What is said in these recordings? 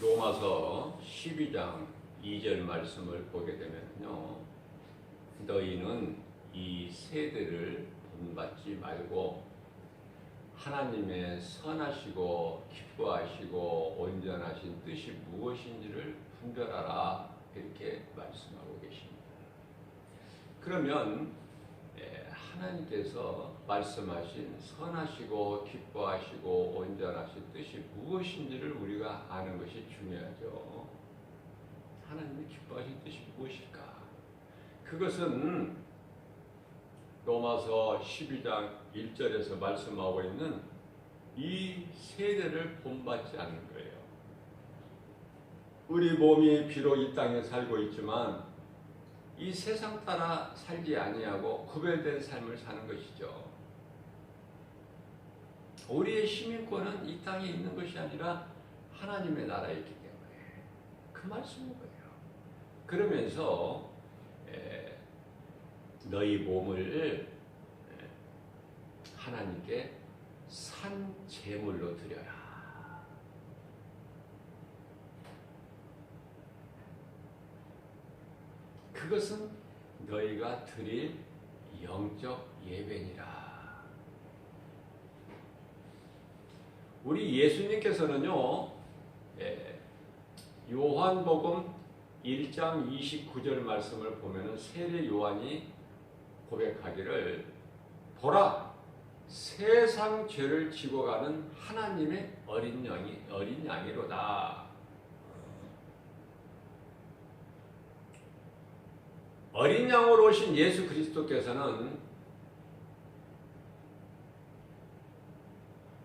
로마서 12장 2절 말씀을 보게 되면요, 너희는 이 세대를 본받지 말고 하나님의 선하시고 기뻐하시고 온전하신 뜻이 무엇인지를 분별하라, 이렇게 말씀하고 계십니다. 그러면 하나님께서 말씀하신 선하시고 기뻐하시고 온전하신 뜻이 무엇인지를 우리가 아는 것이 중요하죠. 하나님의 기뻐하신 뜻이 무엇일까? 그것은 로마서 12장 1절에서 말씀하고 있는 이 세대를 본받지 않는 거예요. 우리 몸이 비록 이 땅에 살고 있지만 이 세상 따라 살지 아니하고 구별된 삶을 사는 것이죠. 우리의 시민권은 이 땅에 있는 것이 아니라 하나님의 나라에 있기 때문에 그 말씀인 거예요. 그러면서 너희 몸을 하나님께 산 제물로 드려라. 그것은 너희가 드릴 영적 예배니라. 우리 예수님께서는요, 요한복음 1장 29절 말씀을 보면은 세례 요한이 고백하기를, 보라, 세상 죄를 지고 가는 하나님의 어린 양이로다. 어린 양으로 오신 예수 그리스도께서는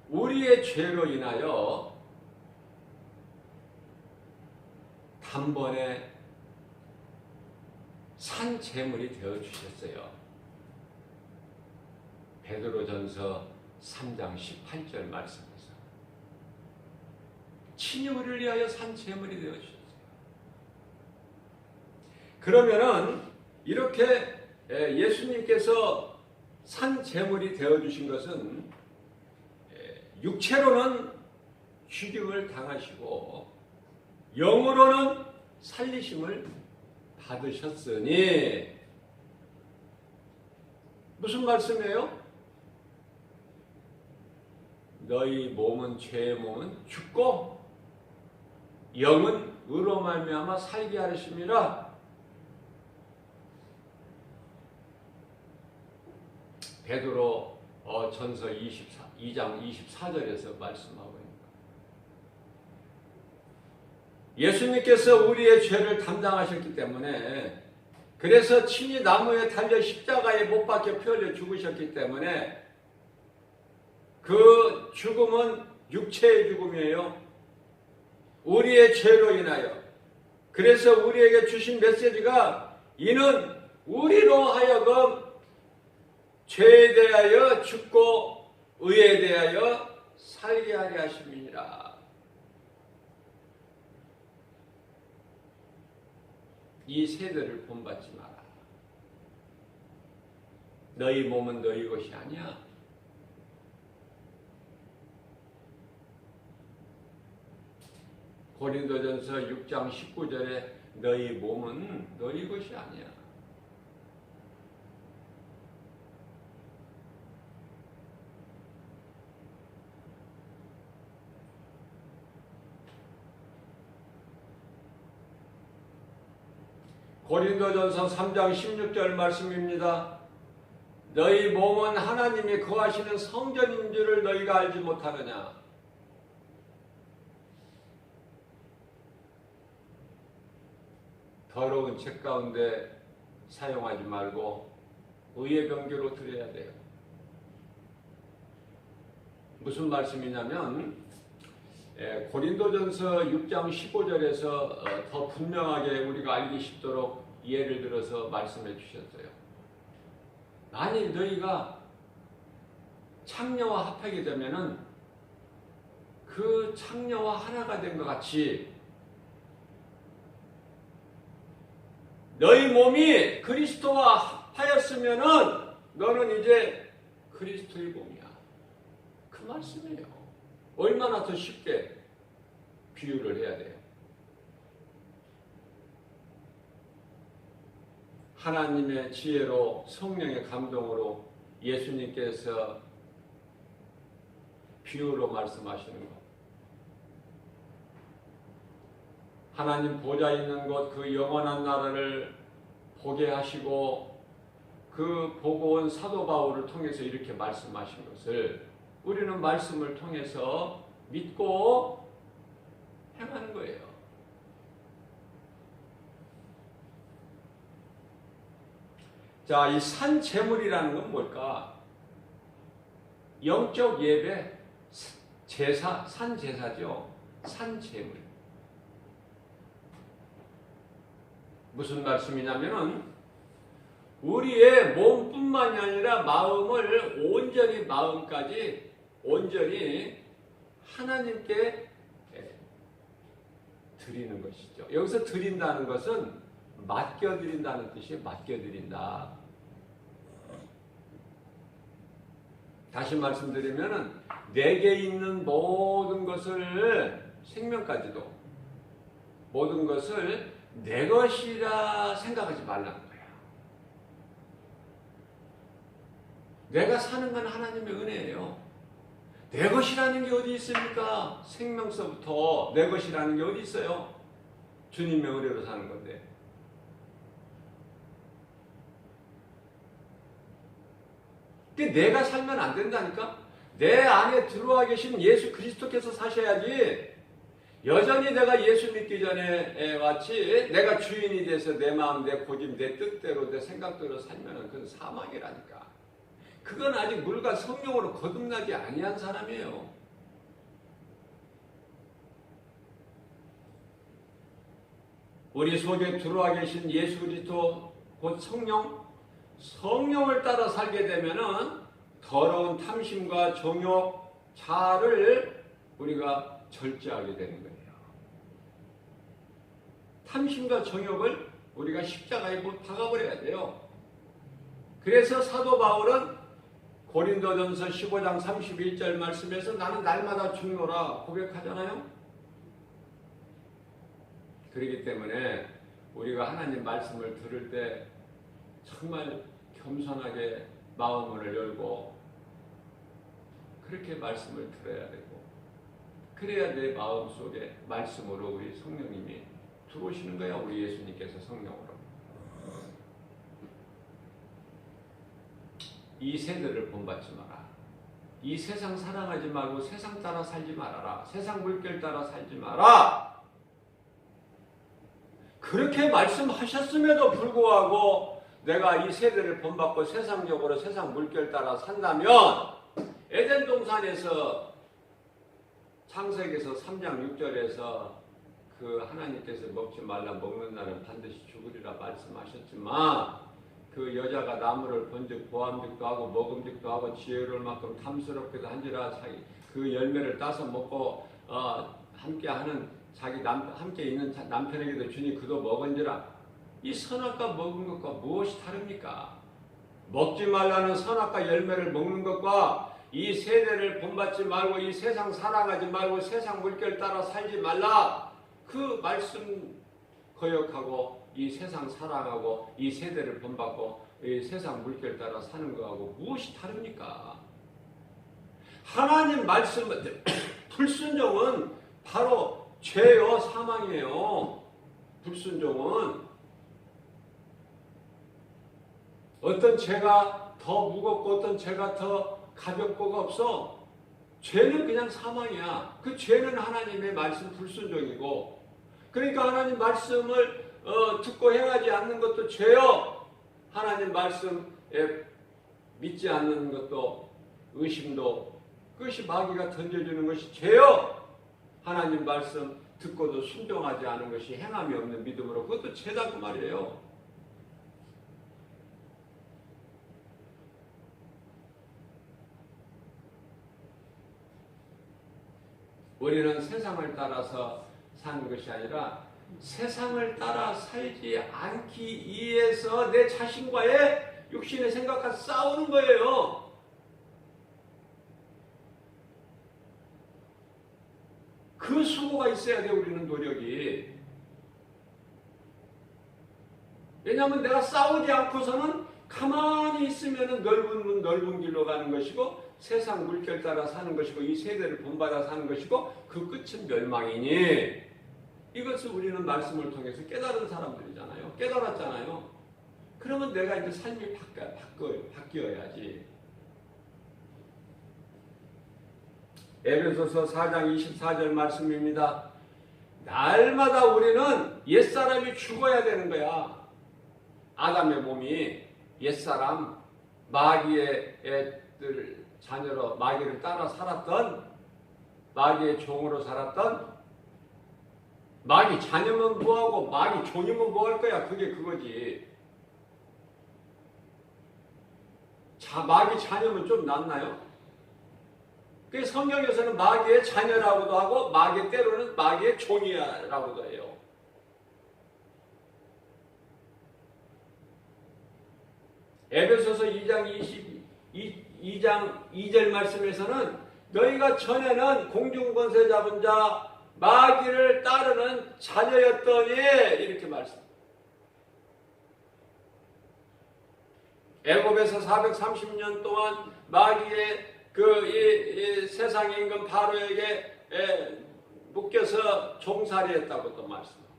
우리의 죄로 인하여 단번에 산 제물이 되어 주셨어요. 베드로전서 3장 18절 말씀에서 친히 우리를 위하여 산 제물이 되어 주셨어요. 그러면은 이렇게 예수님께서 산 제물이 되어 주신 것은 육체로는 죽임을 당하시고 영으로는 살리심을 받으셨으니, 무슨 말씀이에요? 너희 몸은, 죄의 몸은 죽고 영은 의로 말미암아 살게 하심이라. 베드로 전서 2장 24절에서 말씀하고 있습니다. 예수님께서 우리의 죄를 담당하셨기 때문에, 그래서 친히 나무에 달려 십자가에 못 박혀 피 흘려 죽으셨기 때문에 그 죽음은 육체의 죽음이에요. 우리의 죄로 인하여. 그래서 우리에게 주신 메시지가, 이는 우리로 하여금 죄에 대하여 죽고 의에 대하여 살게 하려 하심이니라. 이 세대를 본받지 마라. 너희 몸은 너희 것이 아니야. 고린도전서 6장 19절에 너희 몸은 너희 것이 아니야. 고린도전서 3장 16절 말씀입니다. 너희 몸은 하나님이 거하시는 성전인 줄을 너희가 알지 못하느냐. 더러운 책 가운데 사용하지 말고 의의 병기로 드려야 돼요. 무슨 말씀이냐면 고린도전서 6장 15절에서 더 분명하게 우리가 알기 쉽도록 예를 들어서 말씀해 주셨어요. 만일 너희가 창녀와 합하게 되면은 그 창녀와 하나가 된 것 같이 너희 몸이 그리스도와 합하였으면은 너는 이제 그리스도의 몸이야. 그 말씀이에요. 얼마나 더 쉽게 비유를 해야 돼요. 하나님의 지혜로 성령의 감동으로 예수님께서 비유로 말씀하시는 것. 하나님 보좌 있는 곳 그 영원한 나라를 보게 하시고 그 보고 온 사도 바울을 통해서 이렇게 말씀하신 것을 우리는 말씀을 통해서 믿고 행하는 거예요. 자, 이 산제물이라는 건 뭘까? 영적 예배, 제사, 산제사죠. 산제물. 무슨 말씀이냐면은 우리의 몸뿐만이 아니라 마음을 온전히 마음까지 온전히 하나님께 드리는 것이죠. 여기서 드린다는 것은 맡겨드린다는 뜻이에요. 맡겨드린다. 다시 말씀드리면은 내게 있는 모든 것을 생명까지도 모든 것을 내 것이라 생각하지 말라는 거야. 내가 사는 건 하나님의 은혜예요. 내 것이라는 게 어디 있습니까? 생명서부터 내 것이라는 게 어디 있어요? 주님의 은혜로 사는 건데. 근데 내가 살면 안 된다니까? 내 안에 들어와 계신 예수 그리스도께서 사셔야지. 여전히 내가 예수 믿기 전에 왔지 내가 주인이 돼서 내 마음, 내 고집, 내 뜻대로, 내 생각대로 살면 그건 사망이라니까. 그건 아직 물과 성령으로 거듭나지 아니한 사람이에요. 우리 속에 들어와 계신 예수 그리스도 곧 성령을 따라 살게 되면은 더러운 탐심과 정욕, 자아를 우리가 절제하게 되는 거예요. 탐심과 정욕을 우리가 십자가에 못 박아버려야 돼요. 그래서 사도 바울은 고린도전서 15장 31절 말씀에서 나는 날마다 죽노라 고백하잖아요. 그렇기 때문에 우리가 하나님 말씀을 들을 때 정말 겸손하게 마음을 열고 그렇게 말씀을 들어야 되고 그래야 내 마음속에 말씀으로 우리 성령님이 들어오시는 거야. 우리 예수님께서 성령으로. 이 세대를 본받지 마라. 이 세상 사랑하지 말고 세상 따라 살지 말아라. 세상 물결 따라 살지 마라. 그렇게 말씀하셨음에도 불구하고 내가 이 세대를 본받고 세상적으로 세상 물결 따라 산다면 에덴 동산에서 창세기에서 3장 6절에서 그 하나님께서 먹지 말라 먹는 날은 반드시 죽으리라 말씀하셨지만 그 여자가 나무를 본즉 보암직도 하고 먹음직도 하고 지혜로울 만큼 탐스럽기도 한지라 자기 그 열매를 따서 먹고 함께하는 자기 함께 있는 남편에게도 주니 그도 먹은지라. 이 선악과 먹은 것과 무엇이 다릅니까? 먹지 말라는 선악과 열매를 먹는 것과 이 세대를 본받지 말고 이 세상 사랑하지 말고 세상 물결 따라 살지 말라. 그 말씀 거역하고 이 세상 사랑하고 이 세대를 본받고 이 세상 물결 따라 사는 거하고 무엇이 다릅니까? 하나님 말씀 불순종은 바로 죄요 사망이에요. 불순종은 어떤 죄가 더 무겁고 어떤 죄가 더 가볍고가 없어. 죄는 그냥 사망이야. 그 죄는 하나님의 말씀 불순종이고 그러니까 하나님 말씀을 듣고 행하지 않는 것도 죄요. 하나님 말씀에 믿지 않는 것도 의심도 그것이 마귀가 던져주는 것이 죄요. 하나님 말씀 듣고도 순종하지 않은 것이 행함이 없는 믿음으로 그것도 죄다 그 말이에요. 우리는 세상을 따라서 사는 것이 아니라 세상을 따라 살지 않기 위해서 내 자신과의 육신의 생각과 싸우는 거예요. 그 수고가 있어야 돼. 우리는 노력이. 왜냐하면 내가 싸우지 않고서는 가만히 있으면 넓은 문 넓은 길로 가는 것이고 세상 물결 따라 사는 것이고 이 세대를 본받아 사는 것이고 그 끝은 멸망이니 이것을 우리는 말씀을 통해서 깨달은 사람들이잖아요. 깨달았잖아요. 그러면 내가 이제 삶이 바뀌어야지. 에베소서 4장 24절 말씀입니다. 날마다 우리는 옛사람이 죽어야 되는 거야. 아담의 몸이 옛사람, 마귀의 애들 자녀로 마귀를 따라 살았던, 마귀의 종으로 살았던, 마귀 자녀면 뭐하고 마귀 종이면 뭐할 거야. 그게 그거지. 마귀 자녀면 좀 낫나요? 그 성경에서는 마귀의 자녀라고도 하고 마귀 때로는 마귀의 종이라고도 해요. 에베소서 2장 2절 말씀에서는 너희가 전에는 공중권세 잡은 자 마귀를 따르는 자녀였더니 이렇게 말씀. 애굽에서 430년 동안 마귀의 이 세상의 임금 바로에게 묶여서 종살이했다고 또 말씀합니다.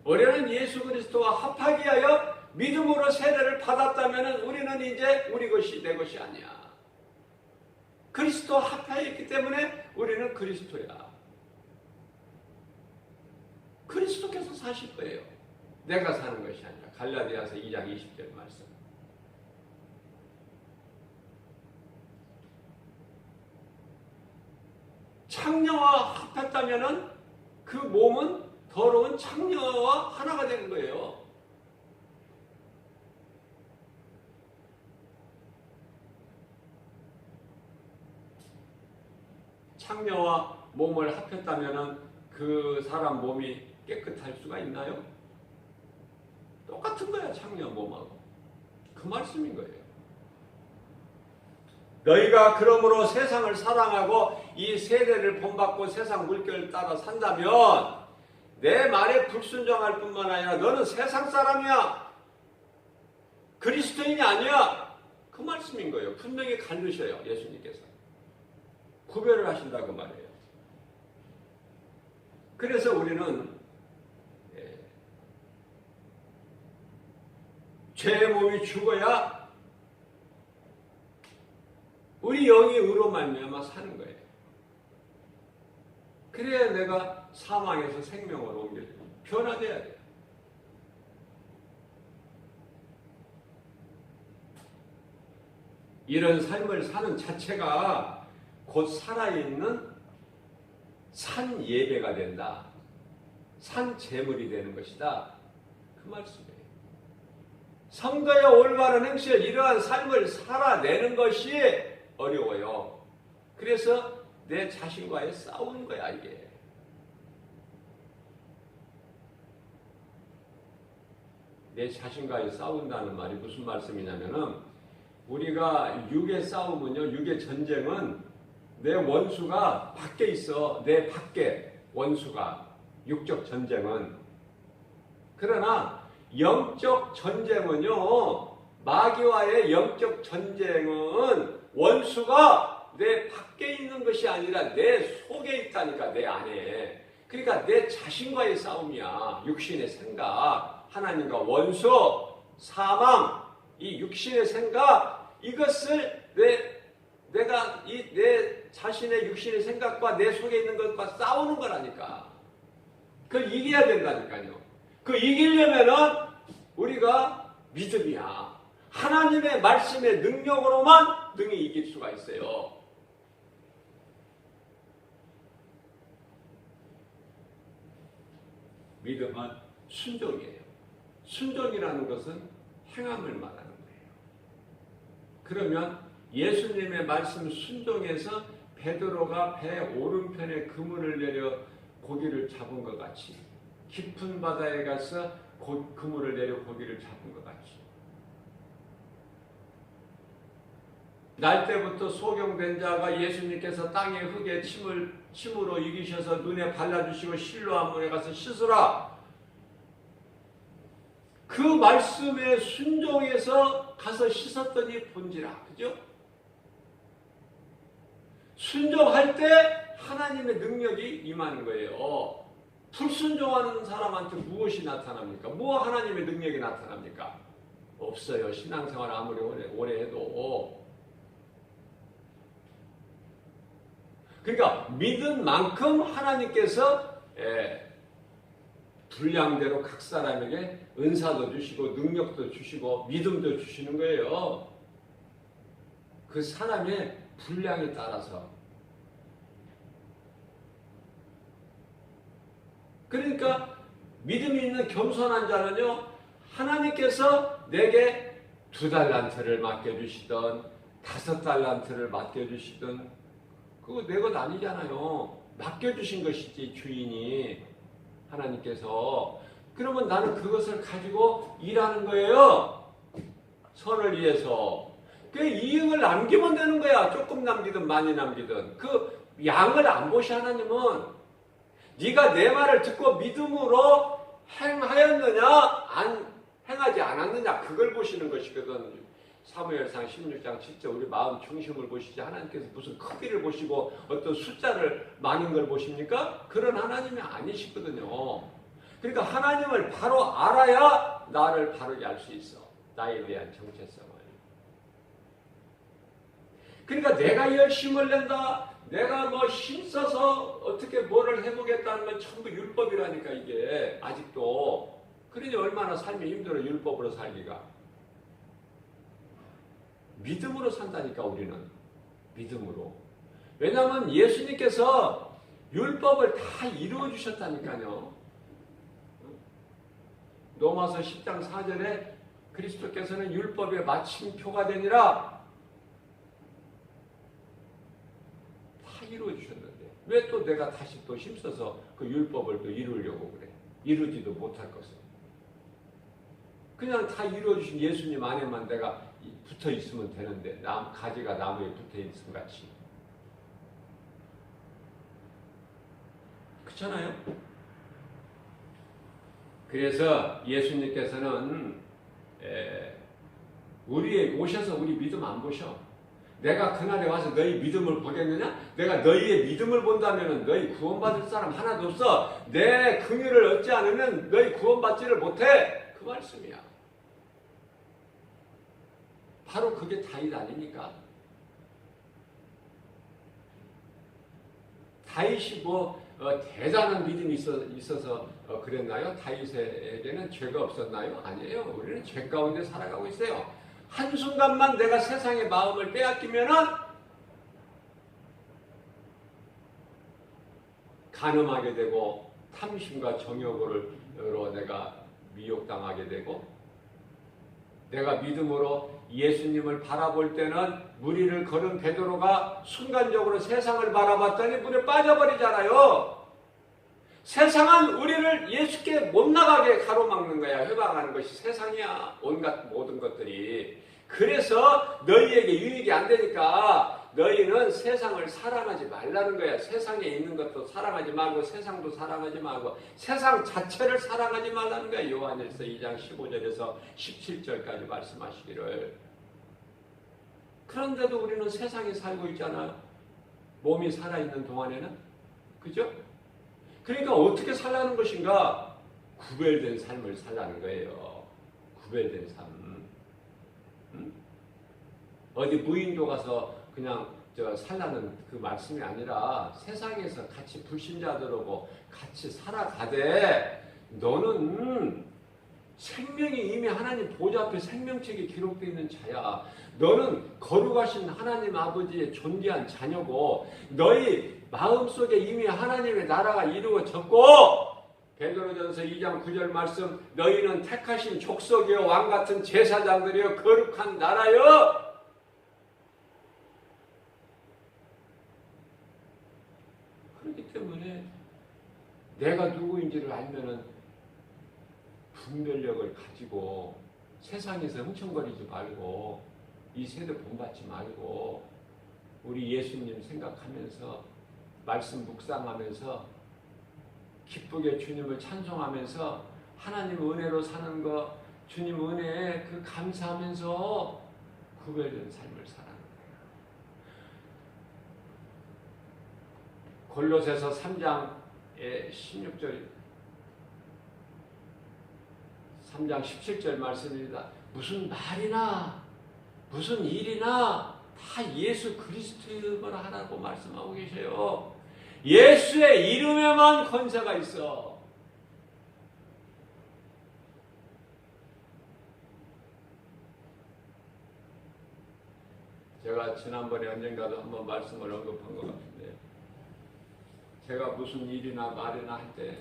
우리는 예수 그리스도와 합하기 위하여 믿음으로 세례를 받았다면 우리는 이제 우리 것이 내 것이 아니야. 그리스도와 합하여 있기 때문에 우리는 그리스도야. 그리스도께서 사실 거예요. 내가 사는 것이 아니라. 갈라디아서 2장 20절 말씀. 창녀와 합했다면 그 몸은 더러운 창녀와 하나가 되는 거예요. 창녀와 몸을 합했다면 그 사람 몸이 깨끗할 수가 있나요? 똑같은 거야, 창녀 몸하고. 그 말씀인 거예요. 너희가 그러므로 세상을 사랑하고 이 세대를 본받고 세상 물결을 따라 산다면 내 말에 불순종할 뿐만 아니라 너는 세상 사람이야. 그리스도인이 아니야. 그 말씀인 거예요. 분명히 가르셔요, 예수님께서. 구별을 하신다고 말해요. 그래서 우리는 죄의 몸이 죽어야 우리 영이 의로 말미암아 사는 거예요. 그래야 내가 사망에서 생명으로 옮겨져요. 변화돼야 돼요. 이런 삶을 사는 자체가 곧 살아있는 산 예배가 된다. 산 제물이 되는 것이다. 그 말씀이에요. 성도의 올바른 행실, 이러한 삶을 살아내는 것이 어려워요. 그래서 내 자신과의 싸우는 거야, 이게. 내 자신과의 싸운다는 말이 무슨 말씀이냐면은 우리가 육의 싸움은요, 육의 전쟁은 내 원수가 밖에 있어. 내 밖에 원수가. 육적 전쟁은. 그러나 영적 전쟁은요, 마귀와의 영적 전쟁은 원수가 내 밖에 있는 것이 아니라 내 속에 있다니까, 내 안에. 그러니까 내 자신과의 싸움이야. 육신의 생각, 하나님과 원수, 사망, 이 육신의 생각, 이것을 내가 내 자신의 육신의 생각과 내 속에 있는 것과 싸우는 거라니까. 그걸 이겨야 된다니까요. 그 이기려면은 우리가 믿음이야. 하나님의 말씀의 능력으로만 능히 이길 수가 있어요. 믿음은 순종이에요. 순종이라는 것은 행함을 말하는 거예요. 그러면 예수님의 말씀 순종해서 베드로가 배 오른편에 그물을 내려 고기를 잡은 것 같이, 깊은 바다에 가서 그물을 내려 고기를 잡은 것 같이, 날 때부터 소경된 자가 예수님께서 땅의 흙에 침으로 이기셔서 눈에 발라주시고 실로암 물에 가서 씻으라. 그 말씀에 순종해서 가서 씻었더니 본지라. 그죠? 순종할 때 하나님의 능력이 임하는 거예요. 불순종하는 사람한테 무엇이 나타납니까? 뭐 하나님의 능력이 나타납니까? 없어요. 신앙생활 아무리 오래 해도. 그러니까 믿은 만큼 하나님께서 분량대로 각 사람에게 은사도 주시고 능력도 주시고 믿음도 주시는 거예요. 그 사람의 분량에 따라서. 그러니까 믿음이 있는 겸손한 자는요, 하나님께서 내게 2달란트를 맡겨주시던 5달란트를 맡겨주시던 그거 내 것 아니잖아요. 맡겨주신 것이지 주인이 하나님께서. 그러면 나는 그것을 가지고 일하는 거예요. 선을 위해서. 그 이익을 남기면 되는 거야. 조금 남기든 많이 남기든. 그 양을 안 보시 하나님은. 네가 내 말을 듣고 믿음으로 행하였느냐 안 행하지 않았느냐 그걸 보시는 것이거든. 사무엘상 16장 7절 우리 마음 중심을 보시지 하나님께서 무슨 크기를 보시고 어떤 숫자를 많은 걸 보십니까? 그런 하나님이 아니시거든요. 그러니까 하나님을 바로 알아야 나를 바르게 알 수 있어. 나에 대한 정체성을. 그러니까 내가 열심을 낸다. 내가 뭐 힘써서 어떻게 뭐를 해보겠다는 건 전부 율법이라니까 이게 아직도. 그러니 얼마나 삶이 힘들어 율법으로 살기가. 믿음으로 산다니까 우리는. 믿음으로. 왜냐하면 예수님께서 율법을 다 이루어 주셨다니까요. 로마서 10장 4절에 그리스도께서는 율법의 마침표가 되니라. 다 이루어 주셨는데 왜 또 내가 다시 또 힘써서 그 율법을 또 이루려고 그래. 이루지도 못할 것을. 그냥 다 이루어 주신 예수님 안에만 내가 붙어 있으면 되는데 가지가 나무에 붙어 있음 같이. 그렇잖아요? 그래서 예수님께서는 우리에 오셔서 우리 믿음 안 보셔. 내가 그날에 와서 너희 믿음을 보겠느냐? 내가 너희의 믿음을 본다면 너희 구원받을 사람 하나도 없어. 내 긍휼을 얻지 않으면 너희 구원받지를 못해. 그 말씀이야. 바로 그게 다윗 아닙니까? 다윗이 뭐 대단한 믿음이 있어서 그랬나요? 다윗에게는 죄가 없었나요? 아니에요. 우리는 죄 가운데 살아가고 있어요. 한순간만 내가 세상의 마음을 빼앗기면은 간음하게 되고 탐심과 정욕으로 내가 미혹당하게 되고 내가 믿음으로 예수님을 바라볼 때는 무리를 걸은 베드로가 순간적으로 세상을 바라봤더니 물에 빠져버리잖아요. 세상은 우리를 예수께 못 나가게 가로막는 거야. 회방하는 것이 세상이야. 온갖 모든 것들이. 그래서 너희에게 유익이 안 되니까 너희는 세상을 사랑하지 말라는 거야. 세상에 있는 것도 사랑하지 말고 세상도 사랑하지 말고 세상 자체를 사랑하지 말라는 거야. 요한일서 2장 15절에서 17절까지 말씀하시기를. 그런데도 우리는 세상에 살고 있잖아요. 몸이 살아있는 동안에는. 그죠? 그러니까 어떻게 살라는 것인가? 구별된 삶을 살라는 거예요. 구별된 삶. 어디 무인도 가서 그냥 살라는 그 말씀이 아니라 세상에서 같이 불신자들하고 같이 살아가되 너는 생명이 이미 하나님 보좌 앞에 생명책에 기록되어 있는 자야. 너는 거룩하신 하나님 아버지의 존귀한 자녀고 너희 마음속에 이미 하나님의 나라가 이루어졌고 베드로전서 2장 9절 말씀 너희는 택하신 족속이요 왕같은 제사장들이요 거룩한 나라요. 그렇기 때문에 내가 누구인지를 알면은 분별력을 가지고 세상에서 흥청거리지 말고 이 세대 본받지 말고 우리 예수님 생각하면서 말씀 묵상하면서 기쁘게 주님을 찬송하면서 하나님 은혜로 사는 거, 주님 은혜에 그 감사하면서 구별된 삶을 살아가는 거예요. 골로새서 3장의 16절 3장 17절 말씀입니다. 무슨 말이나 무슨 일이나 다 예수 그리스도를 하라고 말씀하고 계셔요. 예수의 이름에만 권세가 있어. 제가 지난번에 언젠가도 한번 말씀을 언급한 것 같은데, 제가 무슨 일이나 말이나 할 때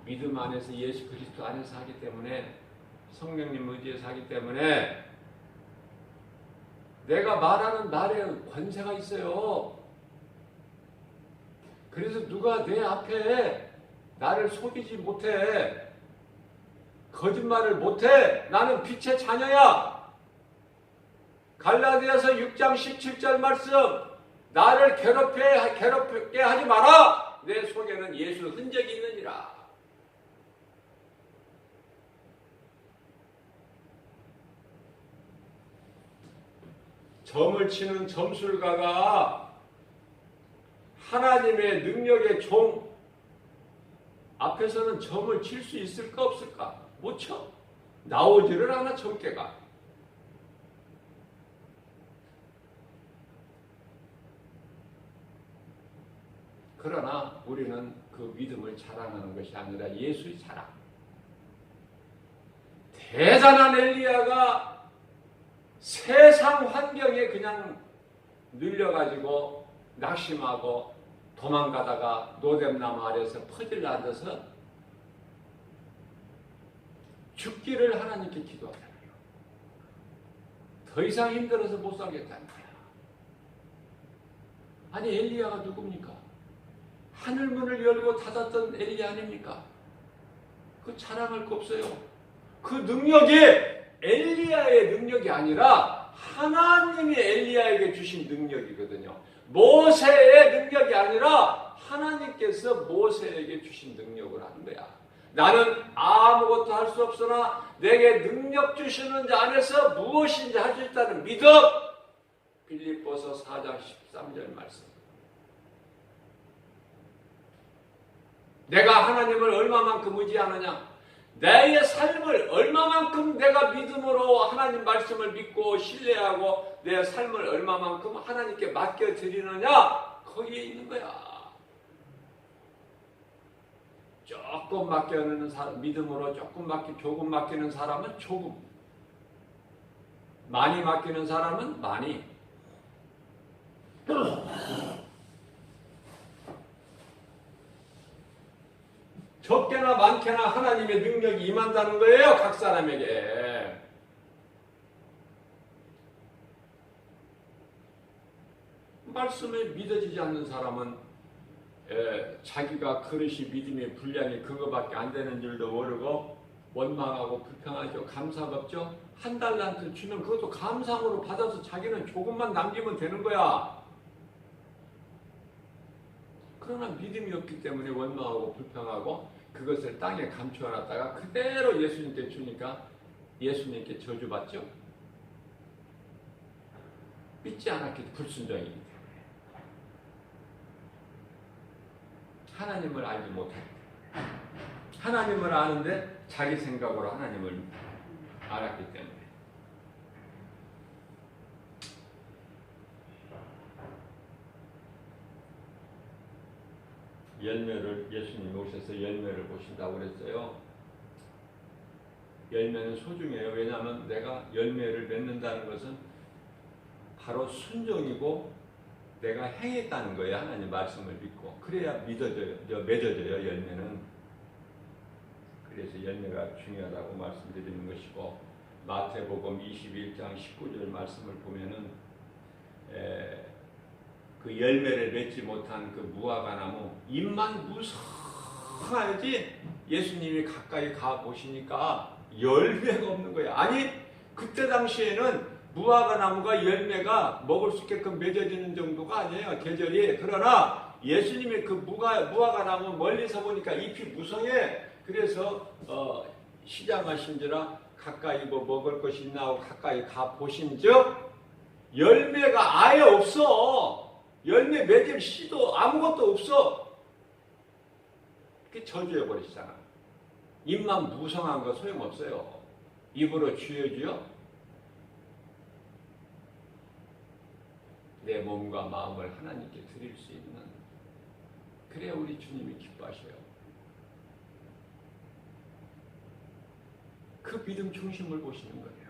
믿음 안에서 예수 그리스도 안에서 하기 때문에, 성령님 의지에서 하기 때문에 내가 말하는 말에 권세가 있어요. 그래서 누가 내 앞에 나를 속이지 못해. 거짓말을 못해. 나는 빛의 자녀야. 갈라디아서 6장 17절 말씀, 나를 괴롭게 하지 마라. 내 속에는 예수 흔적이 있느니라. 점을 치는 점술가가 하나님의 능력의 종 앞에서는 점을 칠 수 있을까 없을까? 못 쳐. 나오지를 않아 점괘가. 그러나 우리는 그 믿음을 자랑하는 것이 아니라 예수의 자랑. 대단한 엘리야가 세상 환경에 그냥 눌려가지고 낙심하고 도망가다가 노뎀나무 아래에서 퍼질러 앉아서 죽기를 하나님께 기도하잖아요. 더 이상 힘들어서 못 살겠다는 거야. 아니 엘리야가 누굽니까? 하늘문을 열고 닫았던 엘리야 아닙니까? 그 자랑할 거 없어요. 그 능력이 엘리야의 능력이 아니라 하나님이 엘리야에게 주신 능력이거든요. 모세의 능력이 아니라 하나님께서 모세에게 주신 능력을 하는 거야. 나는 아무것도 할 수 없으나 내게 능력 주시는 자 안에서 무엇인지 할 수 있다는 믿음. 빌립보서 4장 13절 말씀. 내가 하나님을 얼마만큼 의지하느냐? 내 삶을 얼마만큼 내가 믿음으로 하나님 말씀을 믿고 신뢰하고 내 삶을 얼마만큼 하나님께 맡겨드리느냐? 거기에 있는 거야. 조금 맡기는 사람, 믿음으로 조금 맡기는 사람은 조금, 많이 맡기는 사람은 많이. 적게나 많게나 하나님의 능력이 임한다는 거예요. 각 사람에게. 말씀에 믿어지지 않는 사람은 자기가 그릇이 믿음의 분량이 그거밖에 안 되는 줄도 모르고 원망하고 불평하죠. 감사가 없죠. 한 달란트 주면 그것도 감상으로 받아서 자기는 조금만 남기면 되는 거야. 그러나 믿음이 없기 때문에 원망하고 불평하고 그것을 땅에 감추어놨다가 그대로 예수님께 주니까 예수님께 저주받죠. 믿지 않았기 때문에 불순종이기 때문에. 하나님을 알지 못해. 하나님을 아는데 자기 생각으로 하나님을 알았기 때문에. 열매를 예수님이 오셔서 열매를 보신다고 그랬어요. 열매는 소중해요. 왜냐하면 내가 열매를 맺는다는 것은 바로 순종이고 내가 행했다는 거예요. 하나님 말씀을 믿고. 그래야 맺어져요. 열매는. 그래서 열매가 중요하다고 말씀드리는 것이고, 마태복음 21장 19절 말씀을 보면은 그 열매를 맺지 못한 그 무화과 나무, 잎만 무성하지 예수님이 가까이 가 보시니까 열매가 없는 거야. 아니 그때 당시에는 무화과 나무가 열매가 먹을 수 있게끔 맺어지는 정도가 아니에요. 계절이. 그러나 예수님의 그 무화과 나무 멀리서 보니까 잎이 무성해. 그래서 시장하신지라 가까이 뭐 먹을 것이 있나 하고 가까이 가 보신즉 열매가 아예 없어. 열매 맺을 씨도 아무것도 없어. 그게 저주해 버리시잖아. 잎만 무성한 거 소용없어요. 입으로 쥐어주요. 내 몸과 마음을 하나님께 드릴 수 있는, 그래야 우리 주님이 기뻐하셔요. 그 믿음 중심을 보시는 거예요.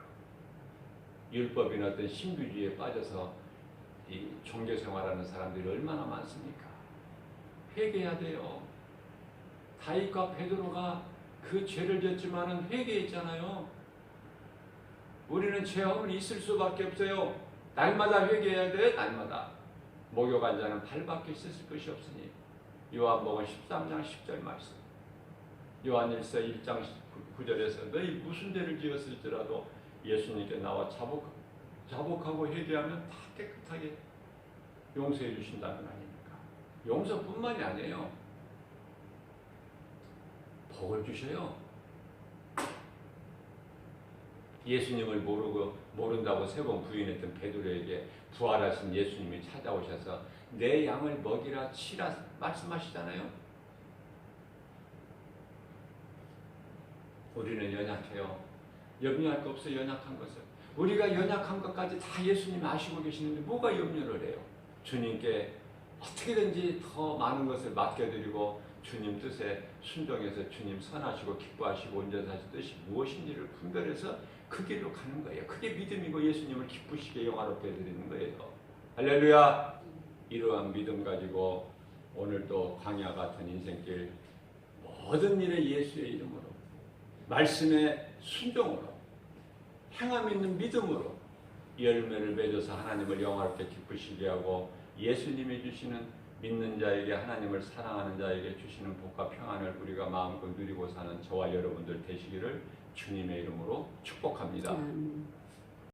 율법이나 어떤 신비주의에 빠져서 이 종교 생활하는 사람들이 얼마나 많습니까? 회개해야 돼요. 다윗과 베드로가 그 죄를 졌지만은 회개했잖아요. 우리는 죄함은 있을 수밖에 없어요. 날마다 회개해야 돼. 날마다. 목욕한 자는 발밖에 씻을 것이 없으니. 요한복음 13장 10절 말씀. 요한일서 1장 9절에서 너희 무슨 죄를 지었을지라도 예수님께 나와 자복하고 회개하면 다 깨끗하게 용서해 주신다는 아닙니까? 용서뿐만이 아니에요. 복을 주셔요. 예수님을 모른다고 3번 부인했던 베드로에게 부활하신 예수님이 찾아오셔서 내 양을 먹이라 치라 말씀하시잖아요. 우리는 연약해요. 염려할 거 없어요. 연약한 것을. 우리가 연약한 것까지 다 예수님이 아시고 계시는데 뭐가 염려를 해요. 주님께 어떻게든지 더 많은 것을 맡겨드리고 주님 뜻에 순종해서 주님 선하시고 기뻐하시고 온전히 하실 뜻이 무엇인지를 분별해서 그 길로 가는 거예요. 그게 믿음이고 예수님을 기쁘시게 영화롭게 해드리는 거예요. 할렐루야. 이러한 믿음 가지고 오늘도 광야 같은 인생길 모든 일에 예수의 이름으로 말씀의 순종으로 행함 있는 믿음으로 열매를 맺어서 하나님을 영화롭게 기쁘시게 하고 예수님이 주시는 믿는 자에게 하나님을 사랑하는 자에게 주시는 복과 평안을 우리가 마음껏 누리고 사는 저와 여러분들 되시기를 주님의 이름으로 축복합니다.